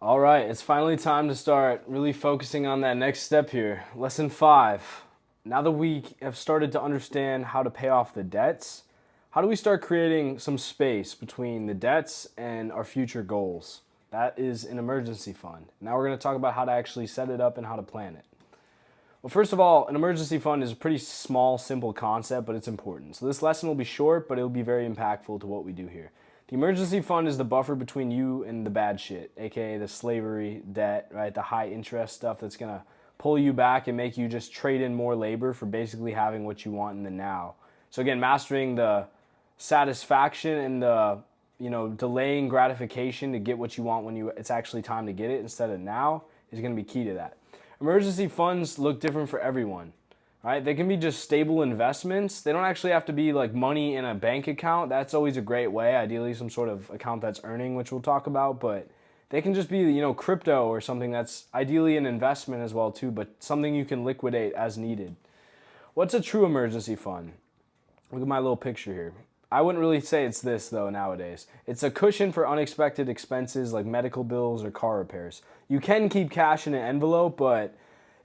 All right, it's finally time to start really focusing on that next step here. Lesson 5. Now that we have started to understand how to pay off the debts, how do we start creating some space between the debts and our future goals? That is an emergency fund. Now we're going to talk about how to actually set it up and how to plan it. Well, first of all, an emergency fund is a pretty small, simple concept, but it's important. So this lesson will be short, but it'll be very impactful to what we do here. The emergency fund is the buffer between you and the bad shit, aka the slavery, debt, right? The high interest stuff that's gonna pull you back and make you just trade in more labor for basically having what you want in the now. So again, mastering the satisfaction and the delaying gratification to get what you want when it's actually time to get it instead of now is going to be key to that. Emergency funds look different for everyone, right? They can be just stable investments. They don't actually have to be like money in a bank account. That's always a great way. Ideally, some sort of account that's earning, which we'll talk about. But they can just be, crypto or something that's ideally an investment as well too, but something you can liquidate as needed. What's a true emergency fund? Look at my little picture here. I wouldn't really say it's this though nowadays. It's a cushion for unexpected expenses like medical bills or car repairs. You can keep cash in an envelope, but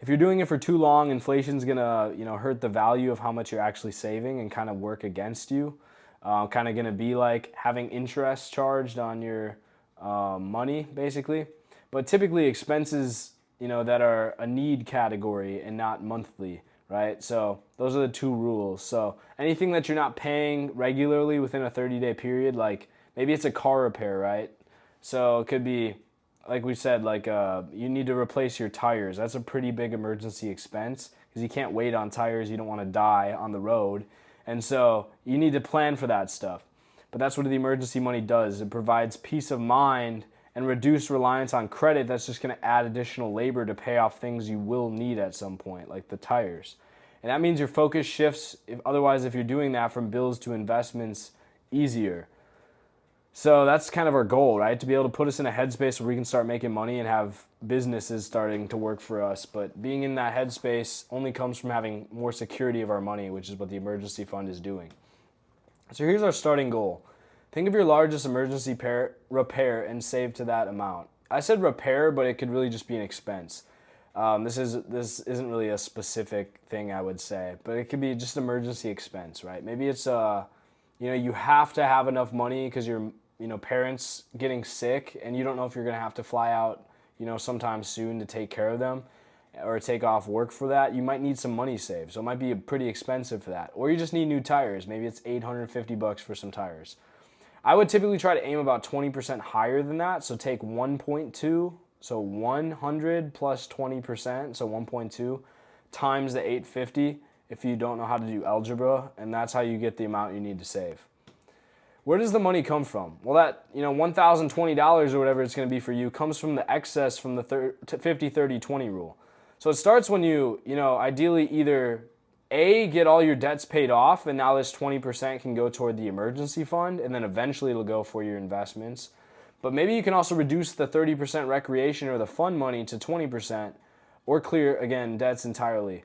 if you're doing it for too long, inflation's gonna hurt the value of how much you're actually saving and kind of work against you. Kind of gonna be like having interest charged on your money basically. But typically expenses that are a need category and not monthly, right? So those are the two rules. So anything that you're not paying regularly within a 30-day period, like maybe it's a car repair, right? So it could be, like we said, like you need to replace your tires. That's a pretty big emergency expense because you can't wait on tires. You don't want to die on the road. And so you need to plan for that stuff. But that's what the emergency money does. It provides peace of mind and reduce reliance on credit that's just going to add additional labor to pay off things you will need at some point, like the tires. And that means your focus shifts, if you're doing that, from bills to investments easier. So that's kind of our goal, right? To be able to put us in a headspace where we can start making money and have businesses starting to work for us. But being in that headspace only comes from having more security of our money, which is what the emergency fund is doing. So here's our starting goal. Think of your largest emergency repair and save to that amount. I said repair, but it could really just be an expense. This isn't really a specific thing I would say, but it could be just emergency expense, right? Maybe it's you have to have enough money because your parents getting sick and you don't know if you're gonna have to fly out sometime soon to take care of them or take off work for that. You might need some money saved, so it might be pretty expensive for that. Or you just need new tires. Maybe it's $850 for some tires. I would typically try to aim about 20% higher than that. So take 1.2, so 100 plus 20%, so 1.2 times the 850 if you don't know how to do algebra, and that's how you get the amount you need to save. Where does the money come from? Well, that $1,020 or whatever it's going to be for you comes from the excess from the 50, 30, 20 rule. So it starts when you ideally either get all your debts paid off, and now this 20% can go toward the emergency fund, and then eventually it'll go for your investments. But maybe you can also reduce the 30% recreation or the fund money to 20%, or clear, again, debts entirely.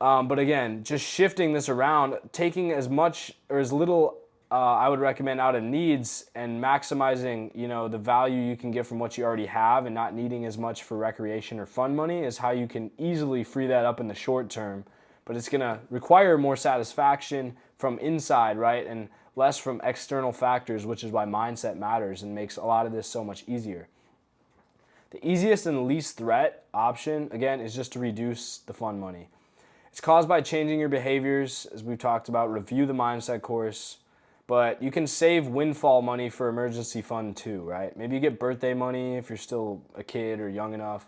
But again, just shifting this around, taking as much or as little I would recommend out of needs and maximizing, the value you can get from what you already have and not needing as much for recreation or fund money is how you can easily free that up in the short term. But it's going to require more satisfaction from inside, right? And less from external factors, which is why mindset matters and makes a lot of this so much easier. The easiest and least threat option, again, is just to reduce the fund money. It's caused by changing your behaviors, as we've talked about. Review the mindset course. But you can save windfall money for emergency fund too, right? Maybe you get birthday money if you're still a kid or young enough.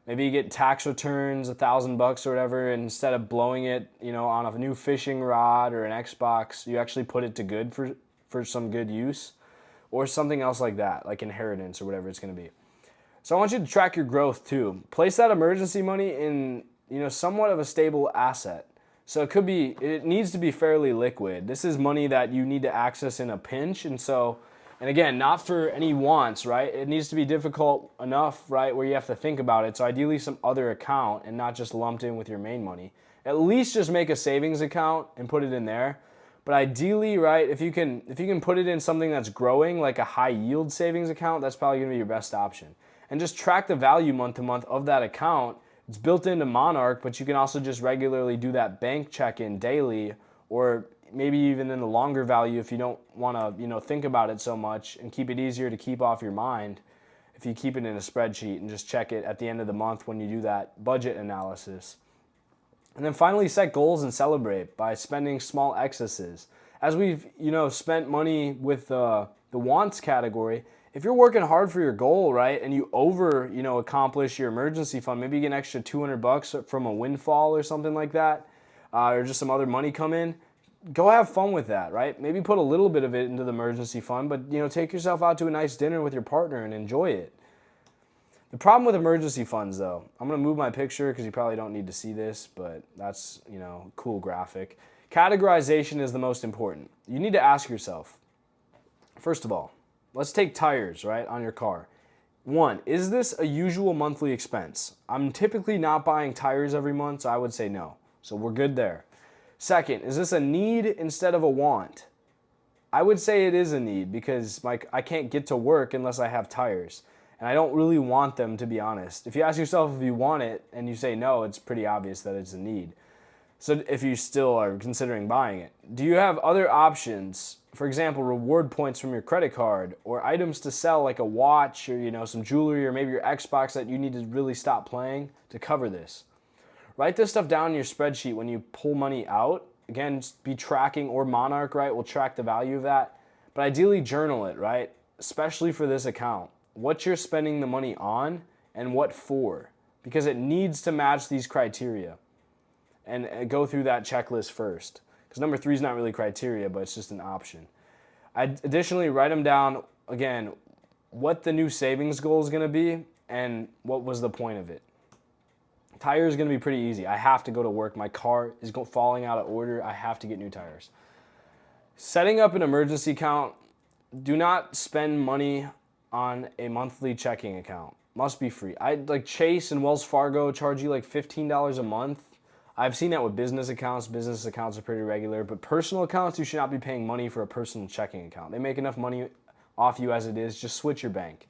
Maybe you get tax returns, $1,000 or whatever, and instead of blowing it, on a new fishing rod or an Xbox, you actually put it to good for some good use, or something else like that, like inheritance or whatever it's going to be. So I want you to track your growth too. Place that emergency money in, somewhat of a stable asset. So it needs to be fairly liquid. This is money that you need to access in a pinch. And again, not for any wants, right? It needs to be difficult enough, right, where you have to think about it. So ideally some other account and not just lumped in with your main money. At least just make a savings account and put it in there. But ideally, right, if you can put it in something that's growing, like a high yield savings account, that's probably gonna be your best option. and just track the value month to month of that account. It's built into Monarch, but you can also just regularly do that bank check-in daily, or maybe even in the longer value if you don't want to, think about it so much and keep it easier to keep off your mind. If you keep it in a spreadsheet and just check it at the end of the month when you do that budget analysis. And then finally, set goals and celebrate by spending small excesses. As we've, spent money with the wants category, if you're working hard for your goal, right, and you accomplish your emergency fund, maybe you get an extra $200 from a windfall or something like that, or just some other money come in, go have fun with that, right? Maybe put a little bit of it into the emergency fund, but, take yourself out to a nice dinner with your partner and enjoy it. The problem with emergency funds, though, I'm going to move my picture because you probably don't need to see this, but that's, a cool graphic. Categorization is the most important. You need to ask yourself, first of all, let's take tires, right, on your car. 1, is this a usual monthly expense? I'm typically not buying tires every month, so I would say no. So we're good there. 2nd, is this a need instead of a want? I would say it is a need because I can't get to work unless I have tires. And I don't really want them, to be honest. If you ask yourself if you want it and you say no, it's pretty obvious that it's a need. So if you still are considering buying it. Do you have other options? For example, reward points from your credit card or items to sell like a watch or, some jewelry or maybe your Xbox that you need to really stop playing to cover this. Write this stuff down in your spreadsheet when you pull money out. Again, just be tracking, or Monarch, right, will track the value of that. But ideally journal it, right, especially for this account. What you're spending the money on and what for, because it needs to match these criteria, and go through that checklist first, because number 3 is not really criteria, but it's just an option. Additionally, write them down, again, what the new savings goal is going to be and what was the point of it. Tires is going to be pretty easy. I have to go to work. My car is falling out of order. I have to get new tires. Setting up an emergency account, do not spend money on a monthly checking account. Must be free. Chase and Wells Fargo charge you like $15 a month. I've seen that with business accounts. Business accounts are pretty regular, but personal accounts, you should not be paying money for a personal checking account. They make enough money off you as it is. Just switch your bank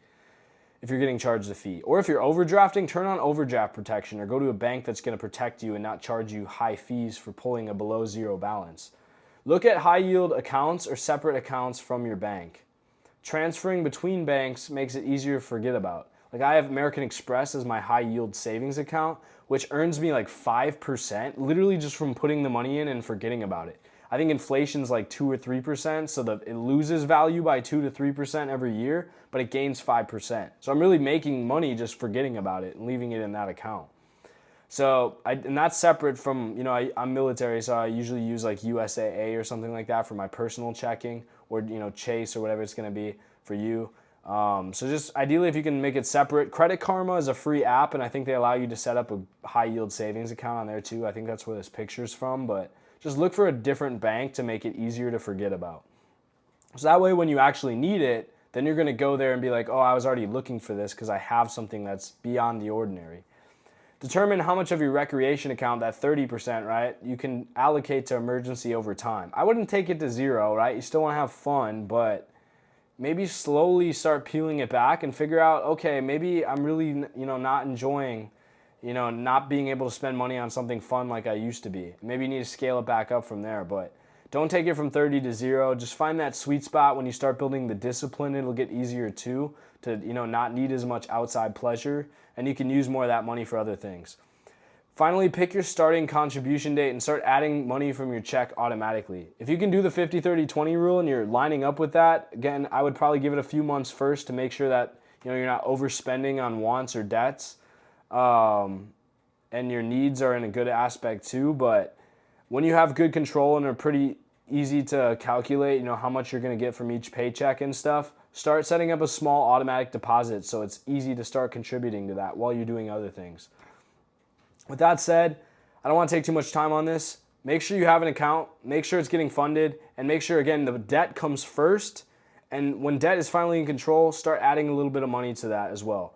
if you're getting charged a fee. Or if you're overdrafting, turn on overdraft protection or go to a bank that's going to protect you and not charge you high fees for pulling a below zero balance. Look at high yield accounts or separate accounts from your bank. Transferring between banks makes it easier to forget about. I have American Express as my high yield savings account, which earns me 5%, literally just from putting the money in and forgetting about it. I think inflation's 2 or 3%, so it loses value by 2 to 3% every year, but it gains 5%. So I'm really making money just forgetting about it and leaving it in that account. So, and that's separate from, I'm military, so I usually use USAA or something like that for my personal checking, or, Chase or whatever it's going to be for you. So just ideally, if you can make it separate. Credit Karma is a free app, and I think they allow you to set up a high yield savings account on there too. I think that's where this picture's from, but just look for a different bank to make it easier to forget about. So that way, when you actually need it, then you're going to go there and be like, oh, I was already looking for this because I have something that's beyond the ordinary. Determine how much of your recreation account, that 30%, right, you can allocate to emergency over time. I wouldn't take it to 0, right? You still want to have fun, but maybe slowly start peeling it back and figure out, okay, maybe I'm really, not enjoying, not being able to spend money on something fun like I used to be. Maybe you need to scale it back up from there, but don't take it from 30 to 0. Just find that sweet spot. When you start building the discipline, it'll get easier too to, not need as much outside pleasure, and you can use more of that money for other things. Finally, pick your starting contribution date and start adding money from your check automatically. If you can do the 50-30-20 rule and you're lining up with that, again, I would probably give it a few months first to make sure that you're not overspending on wants or debts, and your needs are in a good aspect too. But when you have good control and are pretty easy to calculate, how much you're going to get from each paycheck and stuff, start setting up a small automatic deposit so it's easy to start contributing to that while you're doing other things. With that said, I don't want to take too much time on this. Make sure you have an account, make sure it's getting funded, and make sure, again, the debt comes first. And when debt is finally in control, start adding a little bit of money to that as well.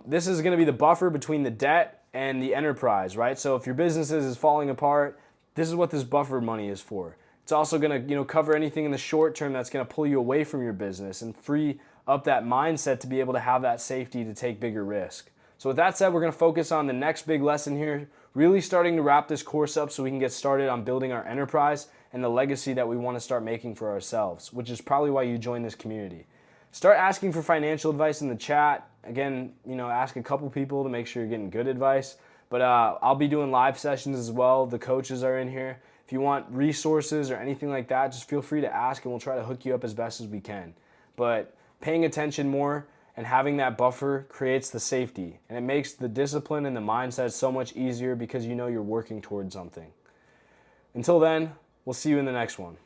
This is going to be the buffer between the debt and the enterprise, right? So if your business is falling apart, this is what this buffer money is for. It's also going to, cover anything in the short term that's going to pull you away from your business and free up that mindset to be able to have that safety to take bigger risk. So with that said, we're going to focus on the next big lesson here, really starting to wrap this course up so we can get started on building our enterprise and the legacy that we want to start making for ourselves, which is probably why you join this community. Start asking for financial advice in the chat. Again, ask a couple people to make sure you're getting good advice. But I'll be doing live sessions as well. The coaches are in here. If you want resources or anything like that, just feel free to ask and we'll try to hook you up as best as we can. But paying attention more and having that buffer creates the safety, and it makes the discipline and the mindset so much easier because you know you're working towards something. Until then, we'll see you in the next one.